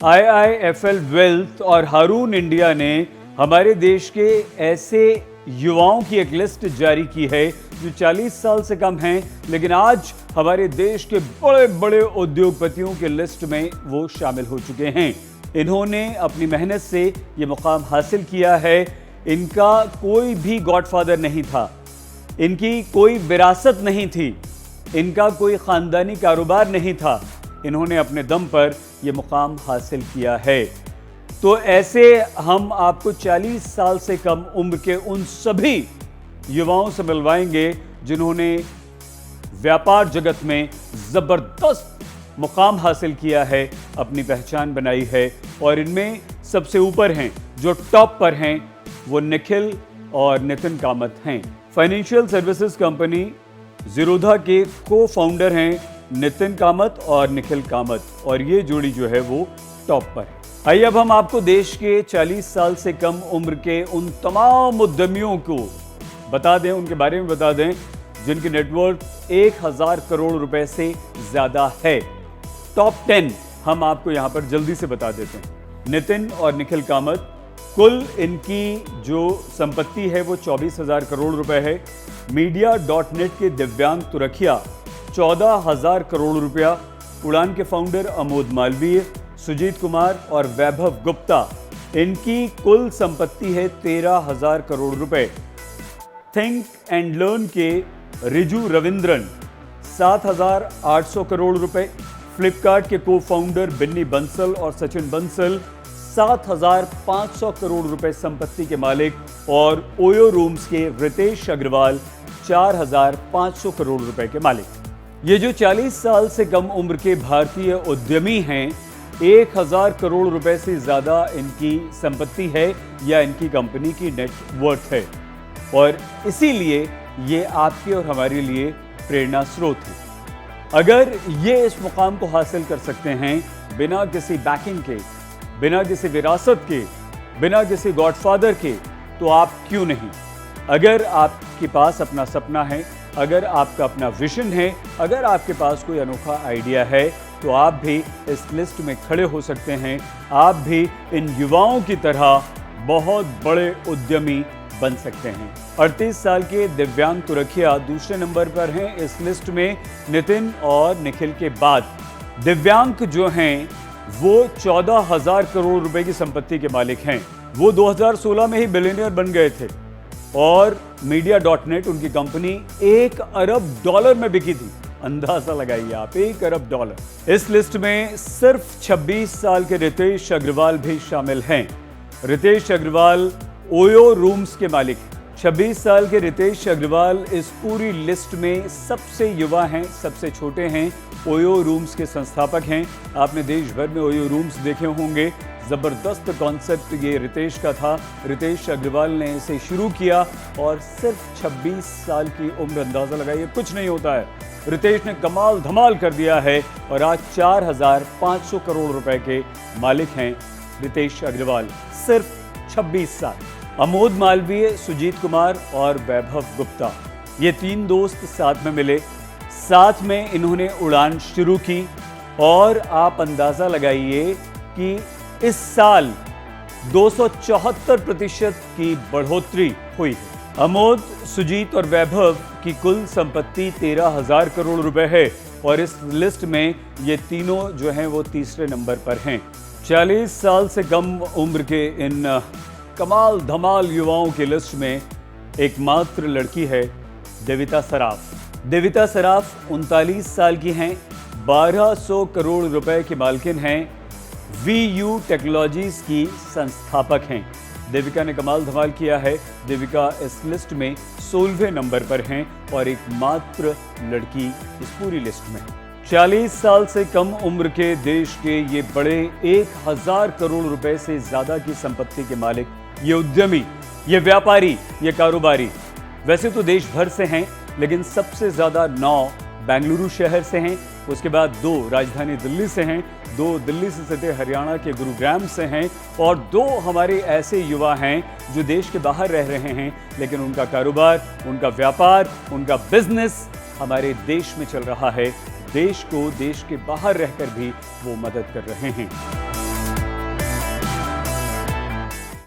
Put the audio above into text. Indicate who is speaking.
Speaker 1: IIFL wealth और हारून India ने हमारे देश के ऐसे युवाओं की एक लिस्ट जारी की है जो 40 साल से कम हैं, लेकिन आज हमारे देश के बड़े बड़े उद्योगपतियों के लिस्ट में वो शामिल हो चुके हैं। इन्होंने अपनी मेहनत से ये मुकाम हासिल किया है। इनका कोई भी गॉडफादर नहीं था, इनकी कोई विरासत नहीं थी, इनका कोई खानदानी कारोबार नहीं था। इन्होंने अपने दम पर यह मुकाम हासिल किया है। तो ऐसे हम आपको 40 साल से कम उम्र के उन सभी युवाओं से मिलवाएंगे जिन्होंने व्यापार जगत में जबरदस्त मुकाम हासिल किया है, अपनी पहचान बनाई है। और इनमें सबसे ऊपर हैं, जो टॉप पर हैं, वो निखिल और नितिन कामत हैं। फाइनेंशियल सर्विसेज कंपनी ज़ीरोधा के को फाउंडर हैं नितिन कामत और निखिल कामत, और ये जोड़ी जो है वो टॉप पर है। आइए अब हम आपको देश के 40 साल से कम उम्र के उन तमाम उद्यमियों को बता दें, उनके बारे में बता दें जिनकी नेटवर्थ 1000 करोड़ रुपए से ज्यादा है। टॉप 10 हम आपको यहां पर जल्दी से बता देते हैं। नितिन और निखिल कामत, कुल इनकी जो संपत्ति है वो 24,000 करोड़ रुपए है। मीडिया.नेट के दिव्यांग तुरखिया 14,000 करोड़ रुपया। उड़ान के फाउंडर अमोद मालवीय, सुजीत कुमार और वैभव गुप्ता, इनकी कुल संपत्ति है 13,000 करोड़ रुपए। थिंक एंड लर्न के रिजू रविंद्रन 7,800 करोड़ रुपए। फ्लिपकार्ट के को फाउंडर बिन्नी बंसल और सचिन बंसल 7,500 करोड़ रुपए संपत्ति के मालिक। और ओयो रूम्स के रितेश अग्रवाल 4,500 करोड़ रुपए के मालिक। ये जो 40 साल से कम उम्र के भारतीय उद्यमी हैं, 1000 करोड़ रुपए से ज्यादा इनकी संपत्ति है या इनकी कंपनी की नेटवर्थ है। और इसीलिए ये आपके और हमारे लिए प्रेरणा स्रोत है। अगर ये इस मुकाम को हासिल कर सकते हैं बिना किसी बैकिंग के, बिना किसी विरासत के, बिना किसी गॉडफादर के, तो आप क्यों नहीं। अगर आपके पास अपना सपना है, अगर आपका अपना विजन है, अगर आपके पास कोई अनोखा आइडिया है, तो आप भी इस लिस्ट में खड़े हो सकते हैं। आप भी इन युवाओं की तरह बहुत बड़े उद्यमी बन सकते हैं। 38 साल के दिव्यांग तुरखिया दूसरे नंबर पर हैं इस लिस्ट में, नितिन और निखिल के बाद। दिव्यांग जो हैं वो 14,000 करोड़ रुपए की संपत्ति के मालिक हैं। वो 2016 में ही बिलियनियर बन गए थे और मीडिया.नेट उनकी कंपनी $1 अरब में बिकी थी। अंदाजा लगाइए आप, $1 अरब। इस लिस्ट में सिर्फ 26 साल के रितेश अग्रवाल भी शामिल हैं। रितेश अग्रवाल ओयो रूम्स के मालिक। 26 साल के रितेश अग्रवाल इस पूरी लिस्ट में सबसे युवा हैं, सबसे छोटे हैं। ओयो रूम्स के संस्थापक हैं। आपने देश भर में ओयो रूम्स देखे होंगे। ज़बरदस्त कॉन्सेप्ट ये रितेश का था। रितेश अग्रवाल ने इसे शुरू किया और सिर्फ 26 साल की उम्र, अंदाज़ा लगाइए, कुछ नहीं होता है। रितेश ने कमाल धमाल कर दिया है और आज 4,500 करोड़ रुपए के मालिक हैं रितेश अग्रवाल, सिर्फ 26 साल। अमोद मालवीय, सुजीत कुमार और वैभव गुप्ता, ये 3 दोस्त साथ में मिले, साथ में इन्होंने उड़ान शुरू की। और आप अंदाज़ा लगाइए कि इस साल 274% की बढ़ोतरी हुई है। अमोद, सुजीत और वैभव की कुल संपत्ति 13,000 करोड़ रुपए है और इस लिस्ट में ये तीनों जो हैं वो तीसरे नंबर पर हैं। 40 साल से कम उम्र के इन कमाल धमाल युवाओं की लिस्ट में एकमात्र लड़की है देविता सराफ। देविता सराफ 39 साल की हैं, 1200 करोड़ रुपए की मालकिन हैं, VU टेक्नोलॉजीज की संस्थापक हैं। देविका ने कमाल धमाल किया है। देविका इस लिस्ट में 16वें नंबर पर हैं और एकमात्र लड़की इस पूरी लिस्ट में। 40 साल से कम उम्र के देश के ये बड़े 1000 करोड़ रुपए से ज्यादा की संपत्ति के मालिक, ये उद्यमी, ये व्यापारी, ये कारोबारी वैसे तो देश भर से हैं, लेकिन सबसे ज्यादा 9 बेंगलुरु शहर से हैं। उसके बाद 2 राजधानी दिल्ली से हैं, 2 दिल्ली से सटे हरियाणा के गुरुग्राम से हैं और 2 हमारे ऐसे युवा हैं जो देश के बाहर रह रहे हैं, लेकिन उनका कारोबार, उनका व्यापार, उनका बिजनेस हमारे देश में चल रहा है। देश को देश के बाहर रहकर भी वो मदद कर रहे हैं।